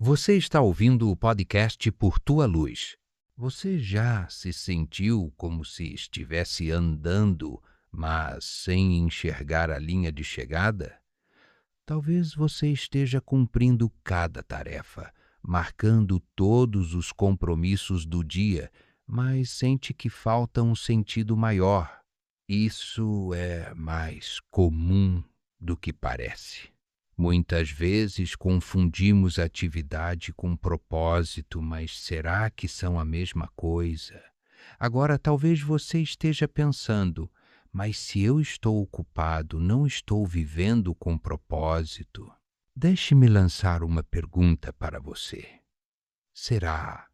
Você está ouvindo o podcast Por Tua Luz. Você já se sentiu como se estivesse andando, mas sem enxergar a linha de chegada? Talvez você esteja cumprindo cada tarefa, marcando todos os compromissos do dia, mas sente que falta um sentido maior. Isso é mais comum do que parece. Muitas vezes confundimos atividade com propósito, mas será que são a mesma coisa? Agora, talvez você esteja pensando, mas se eu estou ocupado, não estou vivendo com propósito? Deixe-me lançar uma pergunta para você. Será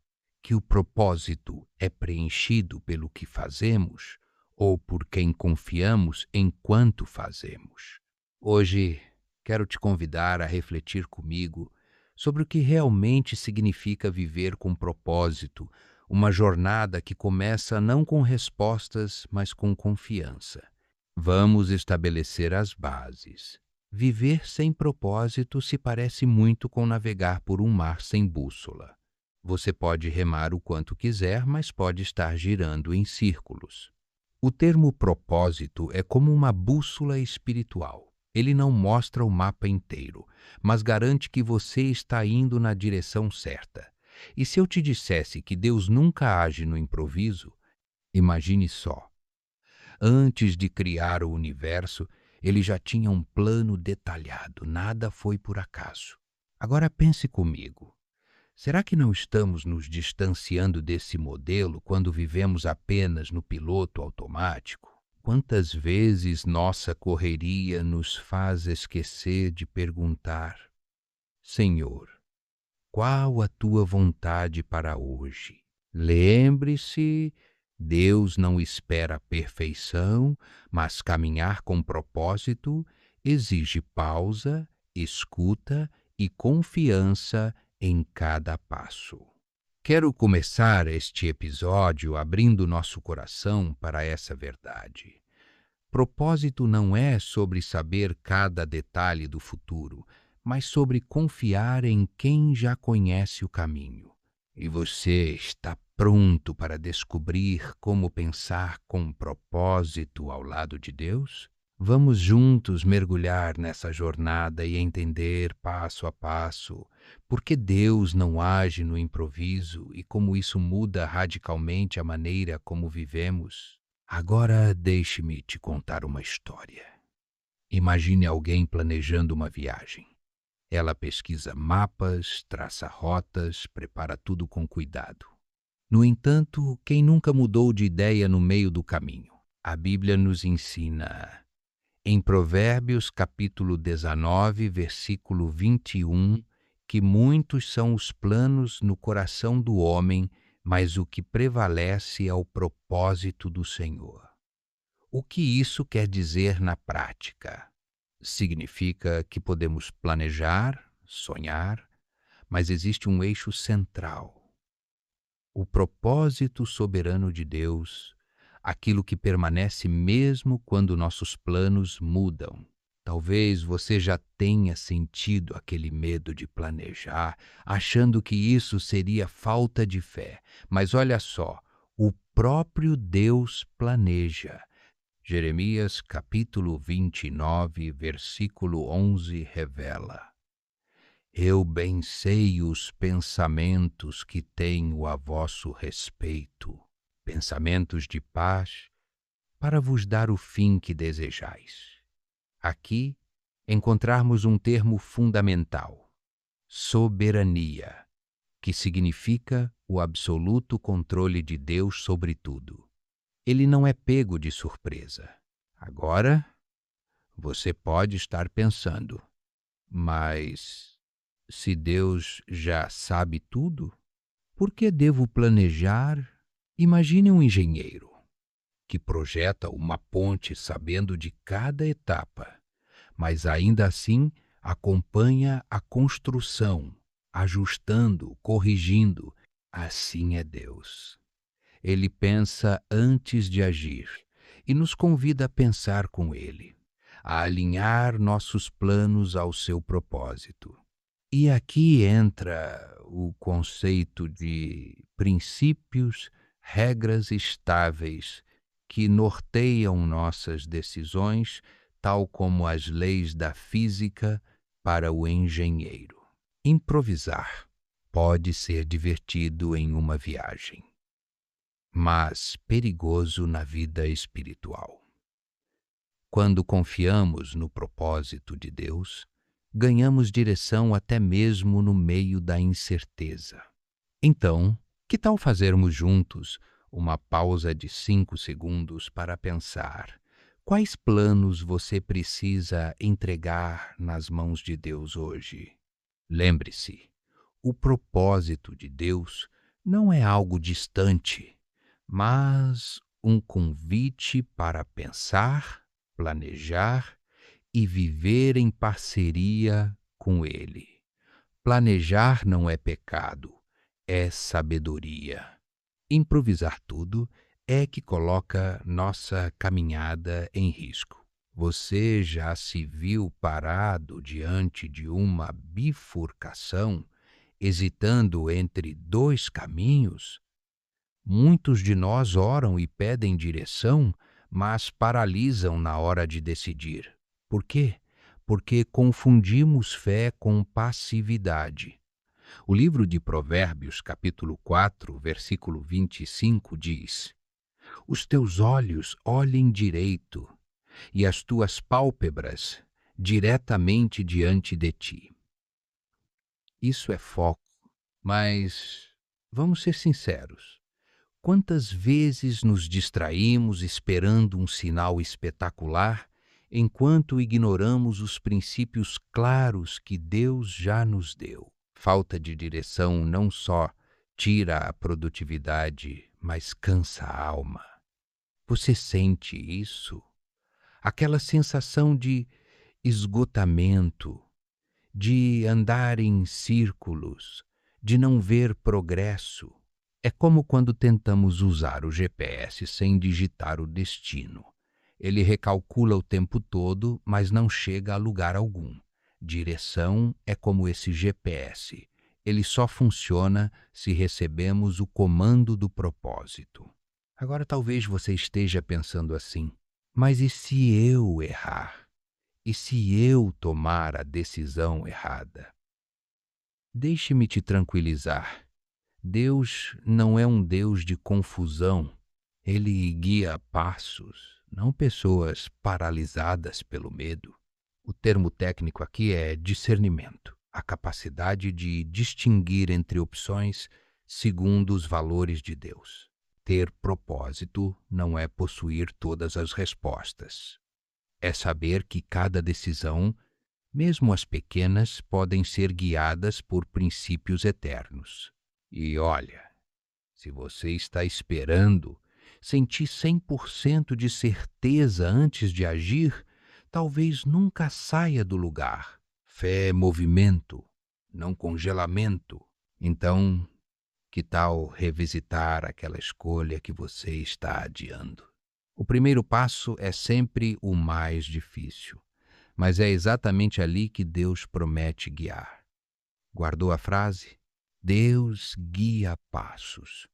que o propósito é preenchido pelo que fazemos ou por quem confiamos enquanto fazemos? Hoje, quero te convidar a refletir comigo sobre o que realmente significa viver com propósito, uma jornada que começa não com respostas, mas com confiança. Vamos estabelecer as bases. Viver sem propósito se parece muito com navegar por um mar sem bússola. Você pode remar o quanto quiser, mas pode estar girando em círculos. O termo propósito é como uma bússola espiritual. Ele não mostra o mapa inteiro, mas garante que você está indo na direção certa. E se eu te dissesse que Deus nunca age no improviso, imagine só. Antes de criar o universo, ele já tinha um plano detalhado, nada foi por acaso. Agora pense comigo. Será que não estamos nos distanciando desse modelo quando vivemos apenas no piloto automático? Quantas vezes nossa correria nos faz esquecer de perguntar: Senhor, qual a tua vontade para hoje? Lembre-se, Deus não espera a perfeição, mas caminhar com propósito exige pausa, escuta e confiança em cada passo. Quero começar este episódio abrindo nosso coração para essa verdade. Propósito não é sobre saber cada detalhe do futuro, mas sobre confiar em quem já conhece o caminho. E você está pronto para descobrir como pensar com propósito ao lado de Deus? Vamos juntos mergulhar nessa jornada e entender passo a passo por que Deus não age no improviso e como isso muda radicalmente a maneira como vivemos. Agora deixe-me te contar uma história. Imagine alguém planejando uma viagem. Ela pesquisa mapas, traça rotas, prepara tudo com cuidado. No entanto, quem nunca mudou de ideia no meio do caminho? A Bíblia nos ensina, em Provérbios capítulo 19, versículo 21, que muitos são os planos no coração do homem, mas o que prevalece é o propósito do Senhor. O que isso quer dizer na prática? Significa que podemos planejar, sonhar, mas existe um eixo central: o propósito soberano de Deus, aquilo que permanece mesmo quando nossos planos mudam. Talvez você já tenha sentido aquele medo de planejar, achando que isso seria falta de fé. Mas olha só, o próprio Deus planeja. Jeremias capítulo 29, versículo 11 revela: Eu bem sei os pensamentos que tenho a vosso respeito, pensamentos de paz, para vos dar o fim que desejais. Aqui encontrarmos um termo fundamental: soberania, que significa o absoluto controle de Deus sobre tudo. Ele não é pego de surpresa. Agora, você pode estar pensando, mas se Deus já sabe tudo, por que devo planejar? Imagine um engenheiro que projeta uma ponte sabendo de cada etapa, mas ainda assim acompanha a construção, ajustando, corrigindo. Assim é Deus. Ele pensa antes de agir e nos convida a pensar com Ele, a alinhar nossos planos ao seu propósito. E aqui entra o conceito de princípios, regras estáveis que norteiam nossas decisões, tal como as leis da física para o engenheiro. Improvisar pode ser divertido em uma viagem, mas perigoso na vida espiritual. Quando confiamos no propósito de Deus, ganhamos direção até mesmo no meio da incerteza. Então, que tal fazermos juntos uma pausa de 5 segundos para pensar quais planos você precisa entregar nas mãos de Deus hoje? Lembre-se, o propósito de Deus não é algo distante, mas um convite para pensar, planejar e viver em parceria com Ele. Planejar não é pecado, é sabedoria. Improvisar tudo é que coloca nossa caminhada em risco. Você já se viu parado diante de uma bifurcação, hesitando entre dois caminhos? Muitos de nós oram e pedem direção, mas paralisam na hora de decidir. Por quê? Porque confundimos fé com passividade. O livro de Provérbios, capítulo 4, versículo 25, diz: Os teus olhos olhem direito, e as tuas pálpebras diretamente diante de ti. Isso é foco, mas vamos ser sinceros. Quantas vezes nos distraímos esperando um sinal espetacular, enquanto ignoramos os princípios claros que Deus já nos deu? Falta de direção não só tira a produtividade, mas cansa a alma. Você sente isso? Aquela sensação de esgotamento, de andar em círculos, de não ver progresso. É como quando tentamos usar o GPS sem digitar o destino. Ele recalcula o tempo todo, mas não chega a lugar algum. Direção é como esse GPS. Ele só funciona se recebemos o comando do propósito. Agora talvez você esteja pensando assim: mas e se eu errar? E se eu tomar a decisão errada? Deixe-me te tranquilizar. Deus não é um Deus de confusão. Ele guia passos, não pessoas paralisadas pelo medo. O termo técnico aqui é discernimento, a capacidade de distinguir entre opções segundo os valores de Deus. Ter propósito não é possuir todas as respostas. É saber que cada decisão, mesmo as pequenas, podem ser guiadas por princípios eternos. E olha, se você está esperando sentir 100% de certeza antes de agir, talvez nunca saia do lugar. Fé é movimento, não congelamento. Então, que tal revisitar aquela escolha que você está adiando? O primeiro passo é sempre o mais difícil, mas é exatamente ali que Deus promete guiar. Guardou a frase? Deus guia passos,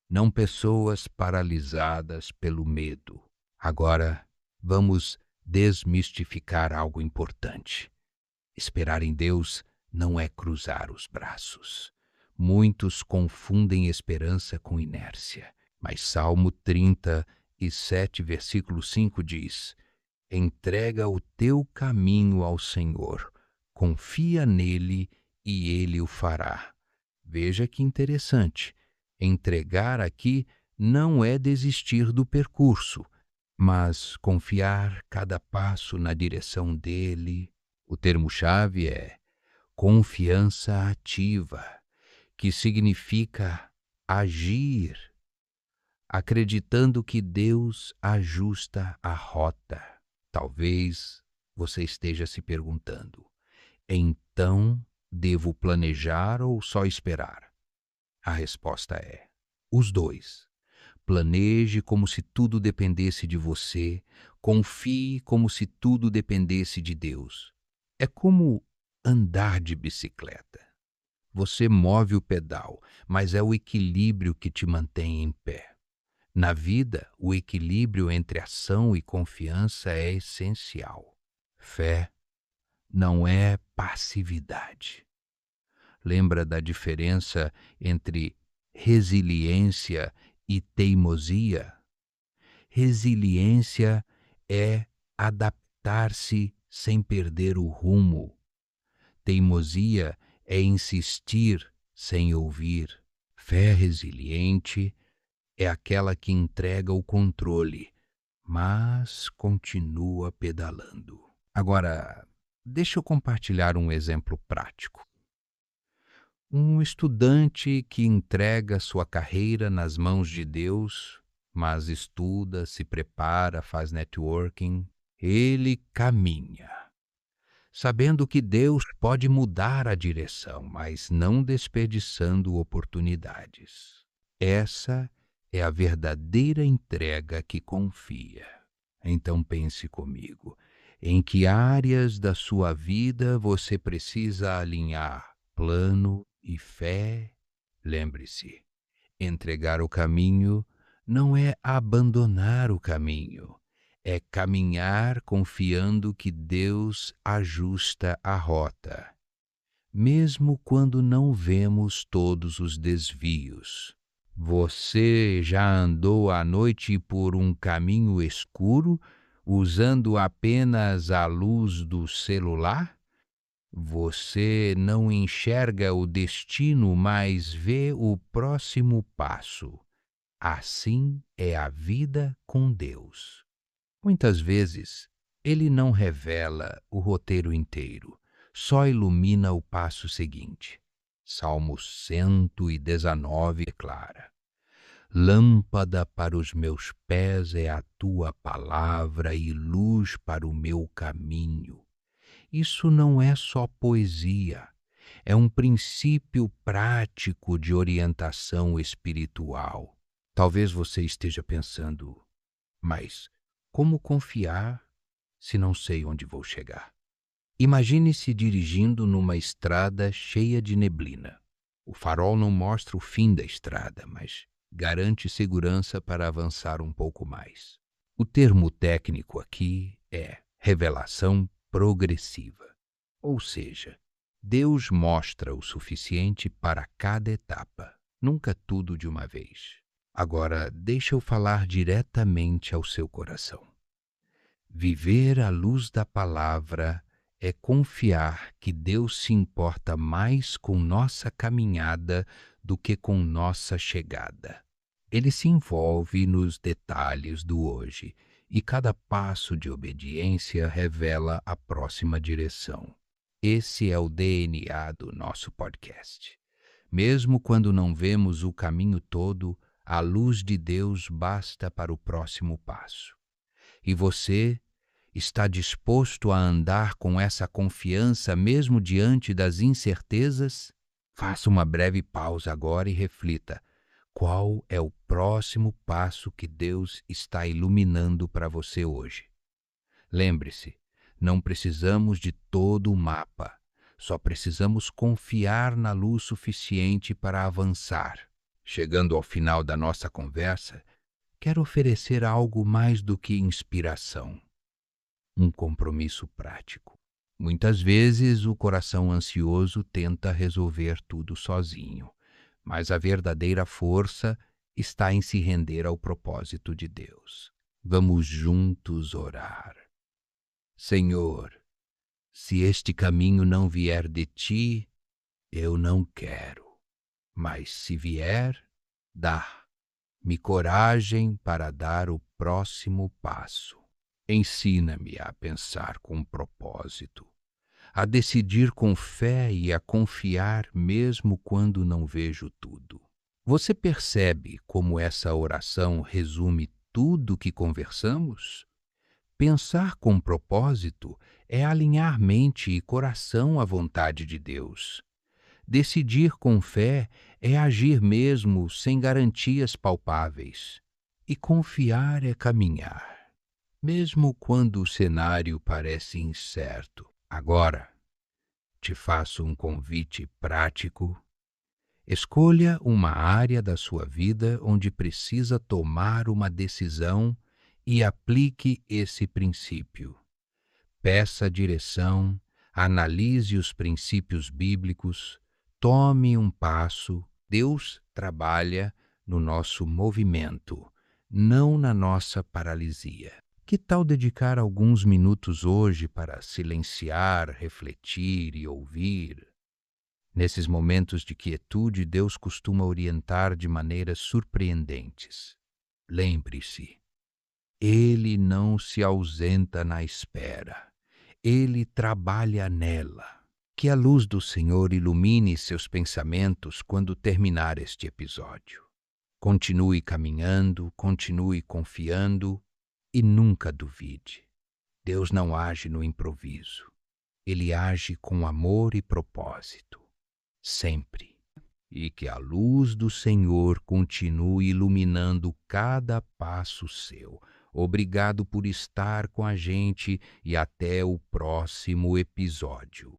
não pessoas paralisadas pelo medo. Agora, vamos desmistificar algo importante. Esperar em Deus não é cruzar os braços. Muitos confundem esperança com inércia, mas Salmo 37, versículo 5 diz: Entrega o teu caminho ao Senhor, confia nele e ele o fará. Veja que interessante. Entregar aqui não é desistir do percurso, mas confiar cada passo na direção dele. O termo-chave é confiança ativa, que significa agir, acreditando que Deus ajusta a rota. Talvez você esteja se perguntando: então devo planejar ou só esperar? A resposta é: os dois. Planeje como se tudo dependesse de você, confie como se tudo dependesse de Deus. É como andar de bicicleta. Você move o pedal, mas é o equilíbrio que te mantém em pé. Na vida, o equilíbrio entre ação e confiança é essencial. Fé não é passividade. Lembra da diferença entre resiliência e teimosia? Resiliência é adaptar-se sem perder o rumo. Teimosia é insistir sem ouvir. Fé resiliente é aquela que entrega o controle, mas continua pedalando. Agora, deixa eu compartilhar um exemplo prático. Um estudante que entrega sua carreira nas mãos de Deus, mas estuda, se prepara, faz networking, ele caminha, sabendo que Deus pode mudar a direção, mas não desperdiçando oportunidades. Essa é a verdadeira entrega que confia. Então pense comigo, em que áreas da sua vida você precisa alinhar plano e fé? Lembre-se, entregar o caminho não é abandonar o caminho, é caminhar confiando que Deus ajusta a rota, mesmo quando não vemos todos os desvios. Você já andou à noite por um caminho escuro, usando apenas a luz do celular? Você não enxerga o destino, mas vê o próximo passo. Assim é a vida com Deus. Muitas vezes, Ele não revela o roteiro inteiro, só ilumina o passo seguinte. Salmo 119 declara: Lâmpada para os meus pés é a tua palavra e luz para o meu caminho. Isso não é só poesia, é um princípio prático de orientação espiritual. Talvez você esteja pensando, mas como confiar se não sei onde vou chegar? Imagine-se dirigindo numa estrada cheia de neblina. O farol não mostra o fim da estrada, mas garante segurança para avançar um pouco mais. O termo técnico aqui é revelação progressiva, ou seja, Deus mostra o suficiente para cada etapa, nunca tudo de uma vez. Agora, deixa eu falar diretamente ao seu coração. Viver à luz da palavra é confiar que Deus se importa mais com nossa caminhada do que com nossa chegada. Ele se envolve nos detalhes do hoje e cada passo de obediência revela a próxima direção. Esse é o DNA do nosso podcast. Mesmo quando não vemos o caminho todo, a luz de Deus basta para o próximo passo. E você está disposto a andar com essa confiança mesmo diante das incertezas? Faça uma breve pausa agora e reflita. Qual é o próximo passo que Deus está iluminando para você hoje? Lembre-se, não precisamos de todo o mapa. Só precisamos confiar na luz suficiente para avançar. Chegando ao final da nossa conversa, quero oferecer algo mais do que inspiração. Um compromisso prático. Muitas vezes o coração ansioso tenta resolver tudo sozinho, mas a verdadeira força está em se render ao propósito de Deus. Vamos juntos orar. Senhor, se este caminho não vier de ti, eu não quero, mas se vier, dá-me coragem para dar o próximo passo. Ensina-me a pensar com propósito, a decidir com fé e a confiar mesmo quando não vejo tudo. Você percebe como essa oração resume tudo o que conversamos? Pensar com propósito é alinhar mente e coração à vontade de Deus. Decidir com fé é agir mesmo sem garantias palpáveis. E confiar é caminhar mesmo quando o cenário parece incerto. Agora, Te faço um convite prático. Escolha uma área da sua vida onde precisa tomar uma decisão e aplique esse princípio. Peça direção, analise os princípios bíblicos, tome um passo. Deus trabalha no nosso movimento, não na nossa paralisia. Que tal dedicar alguns minutos hoje para silenciar, refletir e ouvir? Nesses momentos de quietude, Deus costuma orientar de maneiras surpreendentes. Lembre-se, Ele não se ausenta na espera. Ele trabalha nela. Que a luz do Senhor ilumine seus pensamentos quando terminar este episódio. Continue caminhando, continue confiando e nunca duvide. Deus não age no improviso. Ele age com amor e propósito, sempre. E que a luz do Senhor continue iluminando cada passo seu. Obrigado por estar com a gente e até o próximo episódio.